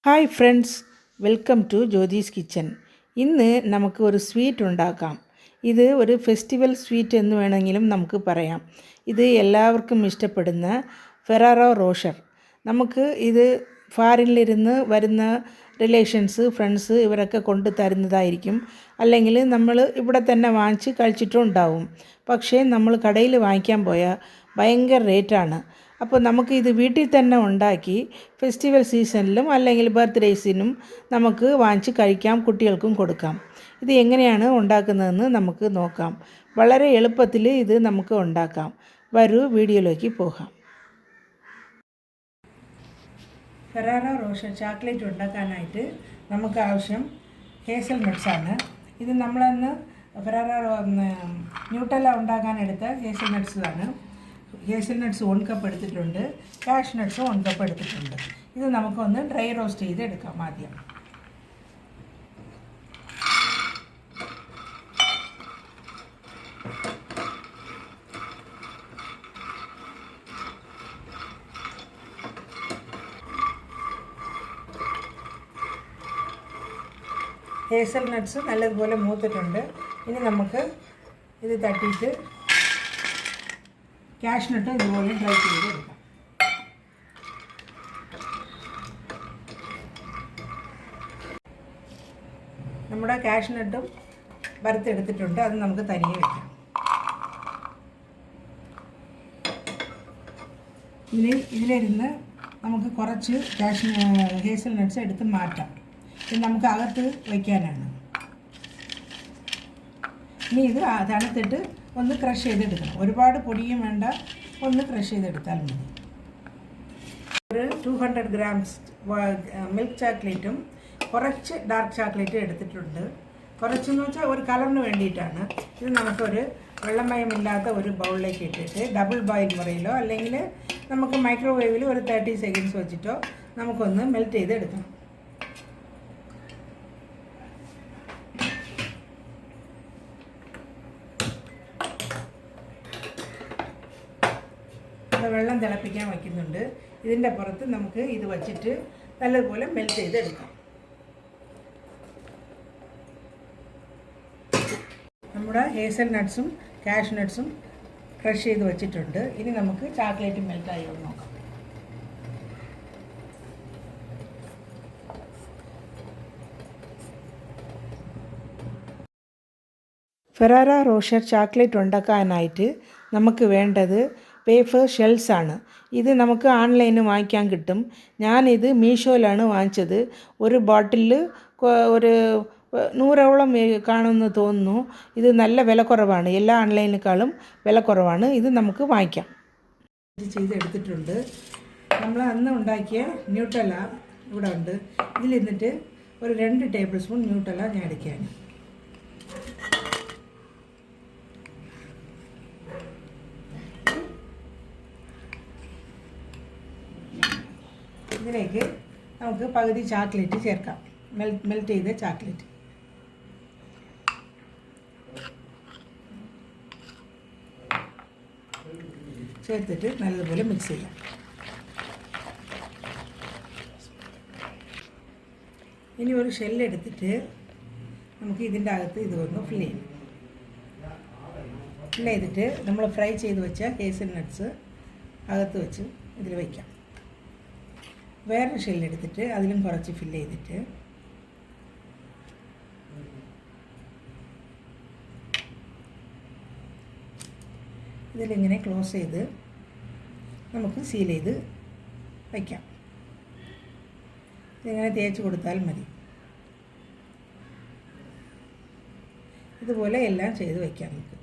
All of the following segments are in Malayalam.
Hi friends, welcome to Jyothis kitchen. ഇന്ന് നമുക്ക് ഒരു സ്വീറ്റ് ഉണ്ടാക്കാം. ഇത് ഒരു ഫെസ്റ്റിവൽ സ്വീറ്റ് എന്ന് വേണമെങ്കിലും നമുക്ക് പറയാം. ഇത് എല്ലാവർക്കും ഇഷ്ടപ്പെടുന്ന ഫെറാറോ റോഷർ. നമുക്ക് ഇത് ഫാറിനിലിരുന്ന് വരുന്ന റിലേഷൻസ്, ഫ്രണ്ട്സ് ഇവരൊക്കെ കൊണ്ട് തരുന്നതായിരിക്കും. അല്ലെങ്കിൽ നമ്മൾ ഇവിടെ തന്നെ വാങ്ങിച്ച് കഴിച്ചിട്ടും ഉണ്ടാവും. പക്ഷേ നമ്മൾ കടയിൽ വാങ്ങിക്കാൻ പോയാൽ ഭയങ്കര റേറ്റാണ്. അപ്പോൾ നമുക്ക് ഇത് വീട്ടിൽ തന്നെ ഉണ്ടാക്കി ഫെസ്റ്റിവൽ സീസണിലും അല്ലെങ്കിൽ ബർത്ത്ഡേസിനും നമുക്ക് വാങ്ങിച്ച് കഴിക്കാം, കുട്ടികൾക്കും കൊടുക്കാം. ഇത് എങ്ങനെയാണ് ഉണ്ടാക്കുന്നതെന്ന് നമുക്ക് നോക്കാം. വളരെ എളുപ്പത്തിൽ ഇത് നമുക്ക് ഉണ്ടാക്കാം. വരൂ വീഡിയോയിലേക്ക് പോകാം. ഫെറാറോ റോഷർ ചോക്ലേറ്റ് ഉണ്ടാക്കാനായിട്ട് നമുക്ക് ആവശ്യം ഹേസൽനട്ട്സാണ്. ഇത് നമ്മളന്ന് ഫെറാറോ ന്യൂട്ടല്ല ഉണ്ടാക്കാനെടുത്ത ഹേസൽനട്ട്സാണ്. ഹേസൽനട്ട്സ് 1 കപ്പ് എടുത്തിട്ടുണ്ട്, കാഷ് നട്ട്സ് 1 കപ്പ് എടുത്തിട്ടുണ്ട്. ഇത് നമുക്കൊന്ന് ഡ്രൈ റോസ്റ്റ് ചെയ്ത് എടുക്കാം. ആദ്യം ഹേസൽനട്ട്സ് നല്ലതുപോലെ മൂത്തിട്ടുണ്ട്. ഇനി നമുക്ക് ഇത് തട്ടിയിട്ട് കാഷ്നട്ട് ഇതുപോലെ ഡ്രൈ ചെയ്തെടുക്കാം. നമ്മുടെ കാഷ്നട്ടും വറുത്തെടുത്തിട്ടുണ്ട്, അത് നമുക്ക് തനിയെ വെക്കാം. ഇതിലിരുന്ന് നമുക്ക് കുറച്ച് ഹേസൽനട്ട്സ് എടുത്ത് മാറ്റാം. ഇത് നമുക്ക് അകത്ത് വയ്ക്കാനാണ്. ഇനി ഇത് തണുത്തിട്ട് ഒന്ന് ക്രഷ് ചെയ്തെടുക്കണം. ഒരുപാട് പൊടിയും വേണ്ട, ഒന്ന് ക്രഷ് ചെയ്തെടുത്താൽ മതി. ഒരു 200 ഗ്രാംസ് മിൽക്ക് ചോക്ലേറ്റും കുറച്ച് ഡാർക്ക് ചോക്ലേറ്റും എടുത്തിട്ടുണ്ട്. കുറച്ചെന്ന് വെച്ചാൽ ഒരു കളറിന് വേണ്ടിയിട്ടാണ്. ഇത് നമുക്കൊരു വെള്ളമയമില്ലാത്ത ഒരു ബൗളിലേക്ക് ഇട്ടിട്ട് ഡബിൾ ബോയിൽ മുറയിലോ അല്ലെങ്കിൽ നമുക്ക് മൈക്രോവേവിൽ ഒരു 30 സെക്കൻഡ്സ് വെച്ചിട്ടോ നമുക്കൊന്ന് മെൽറ്റ് ചെയ്തെടുക്കണം. വെള്ളം തിളപ്പിക്കാൻ വയ്ക്കുന്നുണ്ട്. ഇതിൻ്റെ പുറത്ത് നമുക്ക് ഇത് വച്ചിട്ട് നല്ലതുപോലെ മെൽറ്റ് ചെയ്തെടുക്കാം. നമ്മുടെ ഹേസൽനട്ട്സും കാഷ് നട്ട്സും ക്രഷ് ചെയ്ത് വെച്ചിട്ടുണ്ട്. ഇനി നമുക്ക് ചോക്ലേറ്റ് മെൽറ്റായി ഒന്ന് നോക്കാം. ഫെറാറോ റോഷർ ചോക്ലേറ്റ് ഉണ്ടാക്കാനായിട്ട് നമുക്ക് വേണ്ടത് വേഫർ ഷെൽസാണ്. ഇത് നമുക്ക് ഓൺലൈനിൽ വാങ്ങിക്കാൻ കിട്ടും. ഞാനിത് മീഷോയിലാണ് വാങ്ങിച്ചത്. ഒരു ബോട്ടിലിൽ ഒരു 100ഓളം കാണുമെന്ന് തോന്നുന്നു. ഇത് നല്ല വില കുറവാണ്, എല്ലാ ഓൺലൈനേക്കാളും വില കുറവാണ്. ഇത് നമുക്ക് വാങ്ങിക്കാം. ഇത് ചെയ്തെടുത്തിട്ടുണ്ട്. നമ്മൾ അന്ന് ഉണ്ടാക്കിയ ന്യൂട്ടല്ല ഇവിടെ ഉണ്ട്. ഇതിലിരുന്നിട്ട് ഒരു 2 ടേബിൾ സ്പൂൺ ന്യൂട്ടല്ല ഞാൻ എടുക്കുകയാണ്. ഇതിലേക്ക് നമുക്ക് പകുതി ചോക്ലേറ്റ് ചേർക്കാം, മെൽറ്റ് ചെയ്ത ചോക്ലേറ്റ്. ചേർത്തിട്ട് നല്ലതുപോലെ മിക്സ് ചെയ്യാം. ഇനി ഒരു ഷെല്ലെടുത്തിട്ട് നമുക്ക് ഇതിൻ്റെ അകത്ത് ഇതൊന്ന് ഫില്ല് ചെയ്തിട്ട് നമ്മൾ ഫ്രൈ ചെയ്ത് വെച്ച ഹേസൽനട്ട്സ് അകത്ത് വെച്ച് ഇതിൽ വയ്ക്കാം. വേറൊരു ഷെല്ലെടുത്തിട്ട് അതിലും കുറച്ച് ഫില്ല് ചെയ്തിട്ട് ഇതിലിങ്ങനെ ക്ലോസ് ചെയ്ത് നമുക്ക് സീൽ ചെയ്ത് വയ്ക്കാം. ഇതിങ്ങനെ തേച്ച് കൊടുത്താൽ മതി. ഇതുപോലെ എല്ലാം ചെയ്ത് വയ്ക്കാം. നമുക്ക്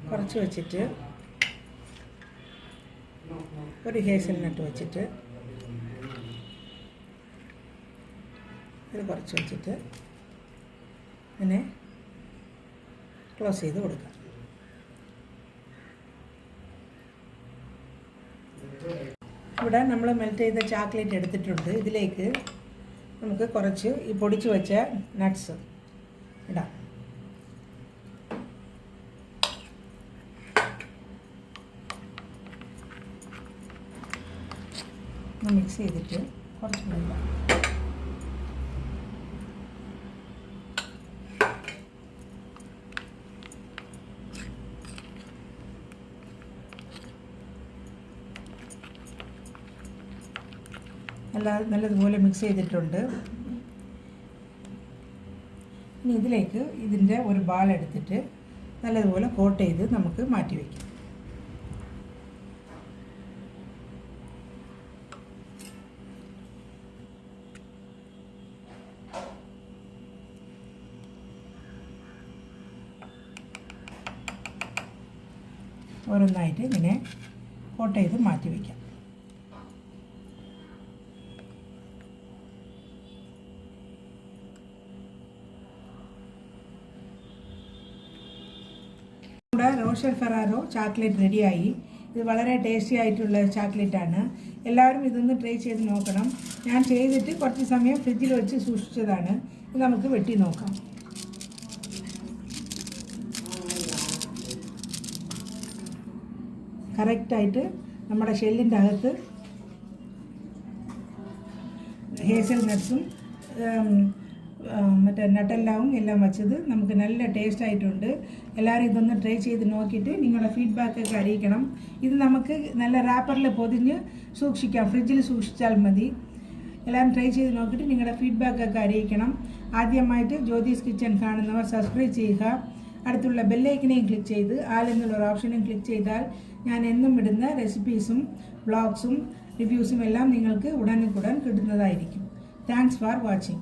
കുറച്ച് വെച്ചിട്ട് ഒരു ഹേസൽനട്ട് വെച്ചിട്ട് ഇത് കുറച്ച് വെച്ചിട്ട് ഇങ്ങനെ ക്ലോസ് ചെയ്ത് കൊടുക്കാം. ഇവിടെ നമ്മൾ മെൽറ്റ് ചെയ്ത ചോക്ലേറ്റ് എടുത്തിട്ടുണ്ട്. ഇതിലേക്ക് നമുക്ക് കുറച്ച് ഈ പൊടിച്ച് വെച്ച നട്ട്സ് ഇടാം. മിക്സ് ചെയ്തിട്ട് കുറച്ച് വെള്ളം നല്ലതുപോലെ മിക്സ് ചെയ്തിട്ടുണ്ട്. ഇനി ഇതിലേക്ക് ഇതിൻ്റെ ഒരു ബാൾ എടുത്തിട്ട് നല്ലതുപോലെ കോട്ട് ചെയ്ത് നമുക്ക് മാറ്റി വയ്ക്കാം. ഓരോന്നായിട്ട് ഇങ്ങനെ കോട്ട് ചെയ്ത് മാറ്റി വയ്ക്കാം. ഇവിടെ റോഷർ ഫെറാറോ ചോക്ലേറ്റ് റെഡിയായി. ഇത് വളരെ ടേസ്റ്റി ആയിട്ടുള്ള ചോക്ലേറ്റാണ്. എല്ലാവരും ഇതൊന്ന് ട്രൈ ചെയ്ത് നോക്കണം. ഞാൻ ചെയ്തിട്ട് കുറച്ച് സമയം ഫ്രിഡ്ജിൽ വെച്ച് സൂക്ഷിച്ചതാണ്. ഇത് നമുക്ക് വെട്ടി നോക്കാം. കറക്റ്റായിട്ട് നമ്മുടെ ഷെല്ലിൻ്റെ അകത്ത് ഹേസൽനട്ട്സും മറ്റേ നട്ടെല്ലാവും എല്ലാം വച്ചത് നമുക്ക് നല്ല ടേസ്റ്റ് ആയിട്ടുണ്ട്. എല്ലാവരും ഇതൊന്ന് ട്രൈ ചെയ്ത് നോക്കിയിട്ട് നിങ്ങളുടെ ഫീഡ്ബാക്കൊക്കെ അറിയിക്കണം. ഇത് നമുക്ക് നല്ല റാപ്പറിൽ പൊതിഞ്ഞ് സൂക്ഷിക്കാം, ഫ്രിഡ്ജിൽ സൂക്ഷിച്ചാൽ മതി. എല്ലാവരും ട്രൈ ചെയ്ത് നോക്കിയിട്ട് നിങ്ങളുടെ ഫീഡ്ബാക്കൊക്കെ അറിയിക്കണം. ആദ്യമായിട്ട് ജ്യോതിസ് കിച്ചൺ കാണുന്നവർ സബ്സ്ക്രൈബ് ചെയ്യുക. അടുത്തുള്ള ബെല്ലൈക്കനെയും ക്ലിക്ക് ചെയ്ത് ആൽ എന്നുള്ള ഒരു ഓപ്ഷനും ക്ലിക്ക് ചെയ്താൽ ഞാൻ എന്നും ഇടുന്ന റെസിപ്പീസും വ്ളോഗ്സും റിവ്യൂസും എല്ലാം നിങ്ങൾക്ക് ഉടൻ കിട്ടുന്നതായിരിക്കും. Thanks for watching.